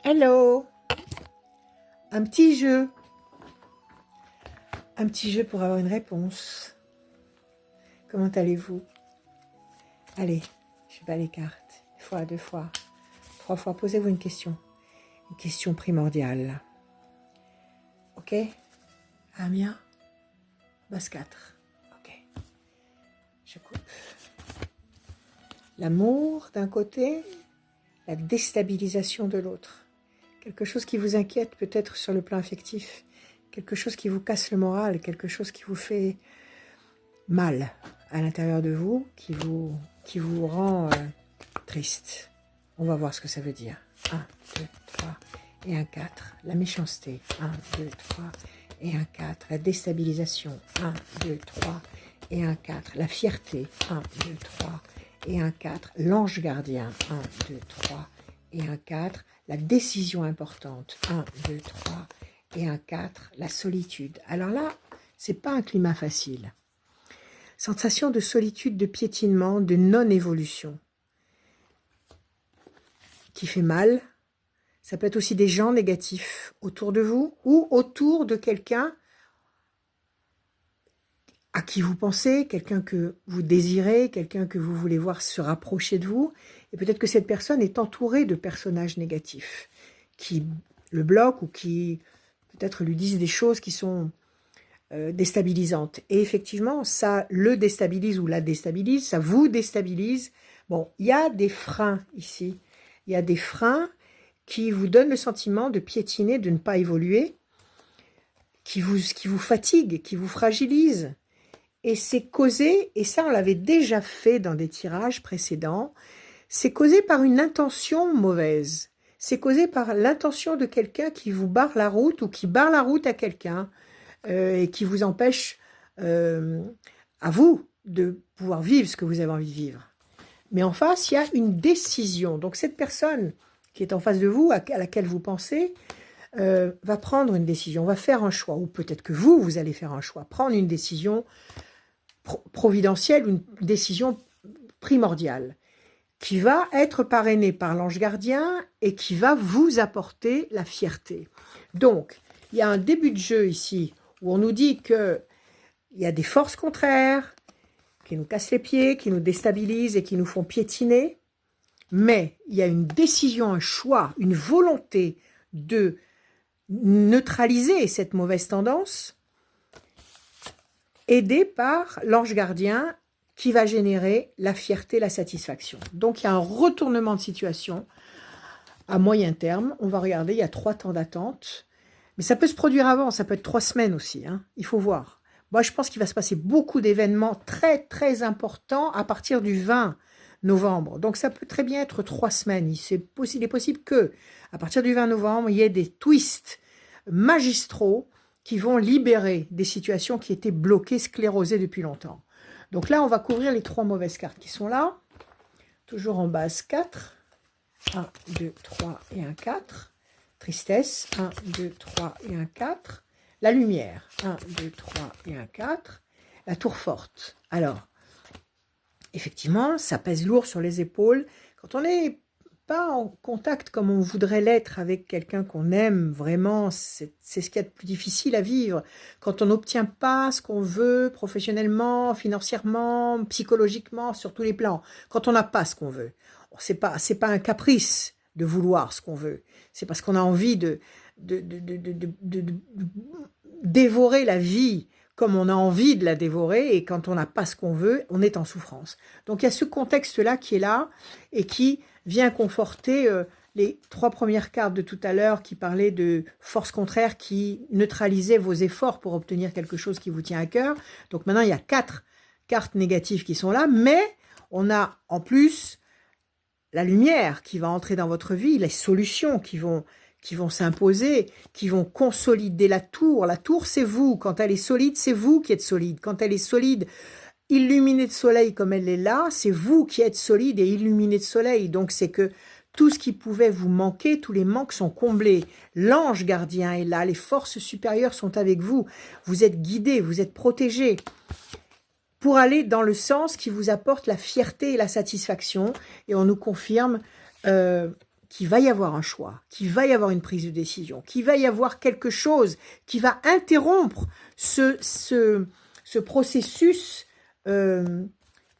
Hello! Un petit jeu. Un petit jeu pour avoir une réponse. Comment allez-vous? Allez, je bats les cartes. Une fois, deux fois, trois fois. Posez-vous une question. Une question primordiale. Ok? Amia? Base 4. Ok. Je coupe. L'amour d'un côté, la déstabilisation de l'autre. Quelque chose qui vous inquiète peut-être sur le plan affectif. Quelque chose qui vous casse le moral. Quelque chose qui vous fait mal à l'intérieur de vous, qui vous rend triste. On va voir ce que ça veut dire. 1, 2, 3 et un 4. La méchanceté. 1, 2, 3 et un 4. La déstabilisation. 1, 2, 3 et un 4. La fierté. 1, 2, 3 et un 4. L'ange gardien. 1, 2, 3 et un 4. La décision importante. 1, 2, 3 et un 4. La solitude. Alors là, c'est pas un climat facile. Sensation de solitude, de piétinement, de non-évolution qui fait mal. Ça peut être aussi des gens négatifs autour de vous ou autour de quelqu'un à qui vous pensez, quelqu'un que vous désirez, quelqu'un que vous voulez voir se rapprocher de vous. Et peut-être que cette personne est entourée de personnages négatifs qui le bloquent ou qui peut-être lui disent des choses qui sont déstabilisante. Et effectivement, ça le déstabilise ou la déstabilise, ça vous déstabilise. Bon, il y a des freins ici. Il y a des freins qui vous donnent le sentiment de piétiner, de ne pas évoluer, qui vous fatiguent, qui vous fragilisent. Et c'est causé, et ça on l'avait déjà fait dans des tirages précédents, c'est causé par une intention mauvaise. C'est causé par l'intention de quelqu'un qui vous barre la route ou qui barre la route à quelqu'un. Et qui vous empêche à vous de pouvoir vivre ce que vous avez envie de vivre. Mais en face, il y a une décision. Donc cette personne qui est en face de vous, à laquelle vous pensez, va prendre une décision, va faire un choix. Ou peut-être que vous allez faire un choix, prendre une décision providentielle, une décision primordiale, qui va être parrainée par l'ange gardien et qui va vous apporter la fierté. Donc, il y a un début de jeu ici où on nous dit qu'il y a des forces contraires qui nous cassent les pieds, qui nous déstabilisent et qui nous font piétiner, mais il y a une décision, un choix, une volonté de neutraliser cette mauvaise tendance, aidée par l'ange gardien qui va générer la fierté, la satisfaction. Donc il y a un retournement de situation à moyen terme. On va regarder, il y a 3 temps d'attente. Mais ça peut se produire avant, ça peut être 3 semaines aussi, hein. Il faut voir. Moi, je pense qu'il va se passer beaucoup d'événements très, très importants à partir du 20 novembre. Donc, ça peut très bien être 3 semaines. Il est possible que, à partir du 20 novembre, il y ait des twists magistraux qui vont libérer des situations qui étaient bloquées, sclérosées depuis longtemps. Donc là, on va couvrir les 3 mauvaises cartes qui sont là. Toujours en base 4. 1, 2, 3 et un 4. Tristesse, 1, 2, 3 et un 4. La lumière, 1, 2, 3 et un 4. La tour forte. Alors, effectivement, ça pèse lourd sur les épaules. Quand on n'est pas en contact comme on voudrait l'être avec quelqu'un qu'on aime vraiment, c'est ce qu'il y a de plus difficile à vivre. Quand on n'obtient pas ce qu'on veut professionnellement, financièrement, psychologiquement, sur tous les plans. Quand on n'a pas ce qu'on veut. C'est pas un caprice de vouloir ce qu'on veut. C'est parce qu'on a envie de dévorer la vie comme on a envie de la dévorer, et quand on n'a pas ce qu'on veut, on est en souffrance. Donc il y a ce contexte-là qui est là et qui vient conforter les 3 premières cartes de tout à l'heure qui parlaient de forces contraires qui neutralisaient vos efforts pour obtenir quelque chose qui vous tient à cœur. Donc maintenant, il y a 4 cartes négatives qui sont là, mais on a en plus la lumière qui va entrer dans votre vie, les solutions qui vont s'imposer, qui vont consolider la tour. La tour, c'est vous. Quand elle est solide, c'est vous qui êtes solide. Quand elle est solide, illuminée de soleil comme elle est là, c'est vous qui êtes solide et illuminé de soleil. Donc, c'est que tout ce qui pouvait vous manquer, tous les manques sont comblés. L'ange gardien est là, les forces supérieures sont avec vous. Vous êtes guidés, vous êtes protégés pour aller dans le sens qui vous apporte la fierté et la satisfaction. Et on nous confirme qu'il va y avoir un choix, qu'il va y avoir une prise de décision, qu'il va y avoir quelque chose qui va interrompre ce processus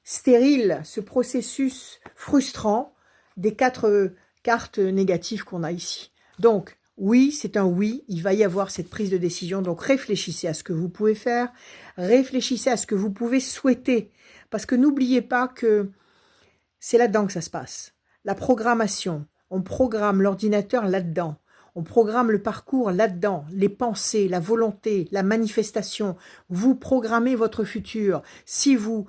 stérile, ce processus frustrant des 4 cartes négatives qu'on a ici. Donc, oui, c'est un oui, il va y avoir cette prise de décision. Donc, réfléchissez à ce que vous pouvez faire, réfléchissez à ce que vous pouvez souhaiter. Parce que n'oubliez pas que c'est là-dedans que ça se passe. La programmation, on programme l'ordinateur là-dedans. On programme le parcours là-dedans, les pensées, la volonté, la manifestation. Vous programmez votre futur. Si vous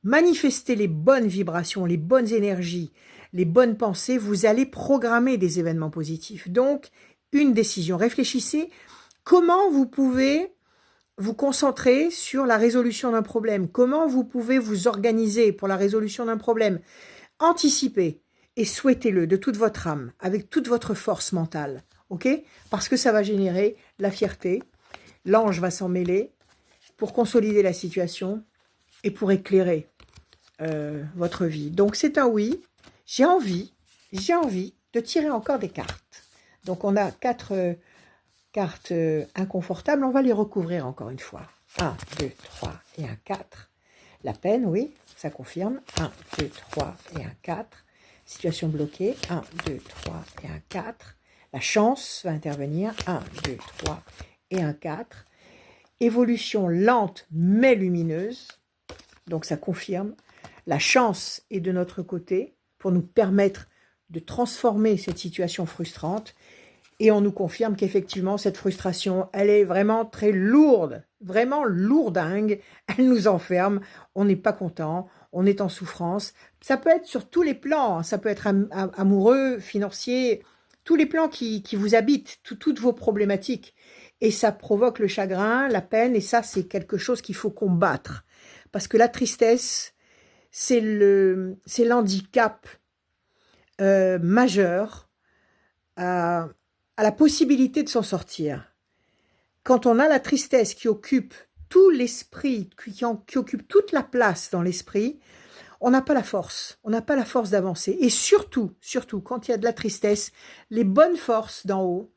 manifestez les bonnes vibrations, les bonnes énergies, les bonnes pensées, vous allez programmer des événements positifs. Donc, une décision. Réfléchissez comment vous pouvez vous concentrer sur la résolution d'un problème. Comment vous pouvez vous organiser pour la résolution d'un problème. Anticipez et souhaitez-le de toute votre âme, avec toute votre force mentale. Ok? Parce que ça va générer la fierté. L'ange va s'en mêler pour consolider la situation et pour éclairer votre vie. Donc c'est un oui. J'ai envie de tirer encore des cartes. Donc on a 4 cartes inconfortables. On va les recouvrir encore une fois. 1, 2, 3 et un 4. La peine, oui, ça confirme. 1, 2, 3 et un 4. Situation bloquée. 1, 2, 3 et un 4. La chance va intervenir. 1, 2, 3 et un 4. Évolution lente mais lumineuse. Donc ça confirme. La chance est de notre côté pour nous permettre de transformer cette situation frustrante. Et on nous confirme qu'effectivement, cette frustration, elle est vraiment très lourde, vraiment lourdingue. Elle nous enferme, on n'est pas content, on est en souffrance. Ça peut être sur tous les plans, ça peut être amoureux, financier, tous les plans qui vous habitent, toutes vos problématiques. Et ça provoque le chagrin, la peine, et ça, c'est quelque chose qu'il faut combattre. Parce que la tristesse, c'est l'handicap majeur à la possibilité de s'en sortir. Quand on a la tristesse qui occupe tout l'esprit, qui occupe toute la place dans l'esprit, on n'a pas la force. On n'a pas la force d'avancer. Et surtout, quand il y a de la tristesse, les bonnes forces d'en haut,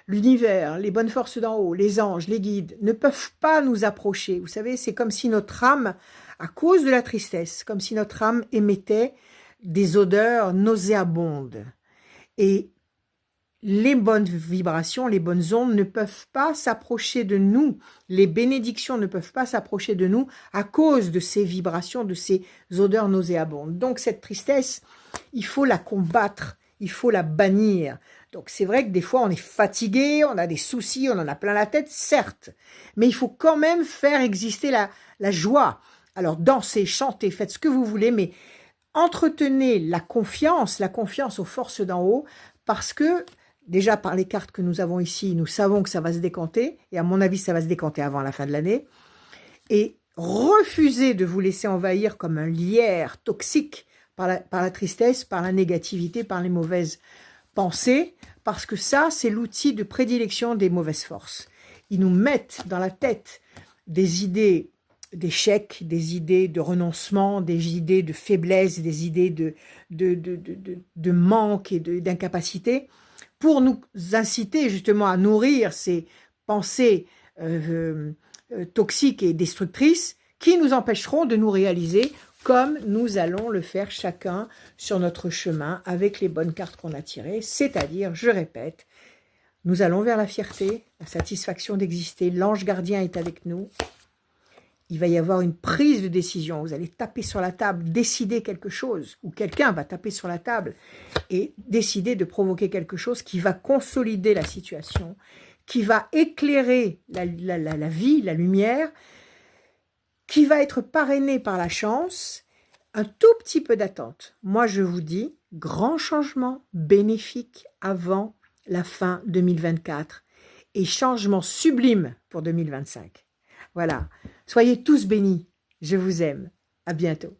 l'univers, les bonnes forces d'en haut, les anges, les guides, ne peuvent pas nous approcher. Vous savez, c'est comme si notre âme, à cause de la tristesse, comme si notre âme émettait des odeurs nauséabondes. Et les bonnes vibrations, les bonnes ondes ne peuvent pas s'approcher de nous. Les bénédictions ne peuvent pas s'approcher de nous à cause de ces vibrations, de ces odeurs nauséabondes. Donc cette tristesse, il faut la combattre, il faut la bannir. Donc c'est vrai que des fois on est fatigué, on a des soucis, on en a plein la tête, certes. Mais il faut quand même faire exister la joie. Alors dansez, chantez, faites ce que vous voulez, mais entretenez la confiance aux forces d'en haut, parce que déjà, par les cartes que nous avons ici, nous savons que ça va se décanter. Et à mon avis, ça va se décanter avant la fin de l'année. Et refusez de vous laisser envahir comme un lierre toxique par la tristesse, par la négativité, par les mauvaises pensées. Parce que ça, c'est l'outil de prédilection des mauvaises forces. Ils nous mettent dans la tête des idées d'échec, des idées de renoncement, des idées de faiblesse, des idées de manque et d'incapacité, pour nous inciter justement à nourrir ces pensées toxiques et destructrices qui nous empêcheront de nous réaliser comme nous allons le faire chacun sur notre chemin avec les bonnes cartes qu'on a tirées, c'est-à-dire, je répète, nous allons vers la fierté, la satisfaction d'exister, l'ange gardien est avec nous. Il va y avoir une prise de décision. Vous allez taper sur la table, décider quelque chose, ou quelqu'un va taper sur la table et décider de provoquer quelque chose qui va consolider la situation, qui va éclairer la vie, la lumière, qui va être parrainé par la chance, un tout petit peu d'attente. Moi, je vous dis, grand changement bénéfique avant la fin 2024 et changement sublime pour 2025. Voilà. Soyez tous bénis. Je vous aime. À bientôt.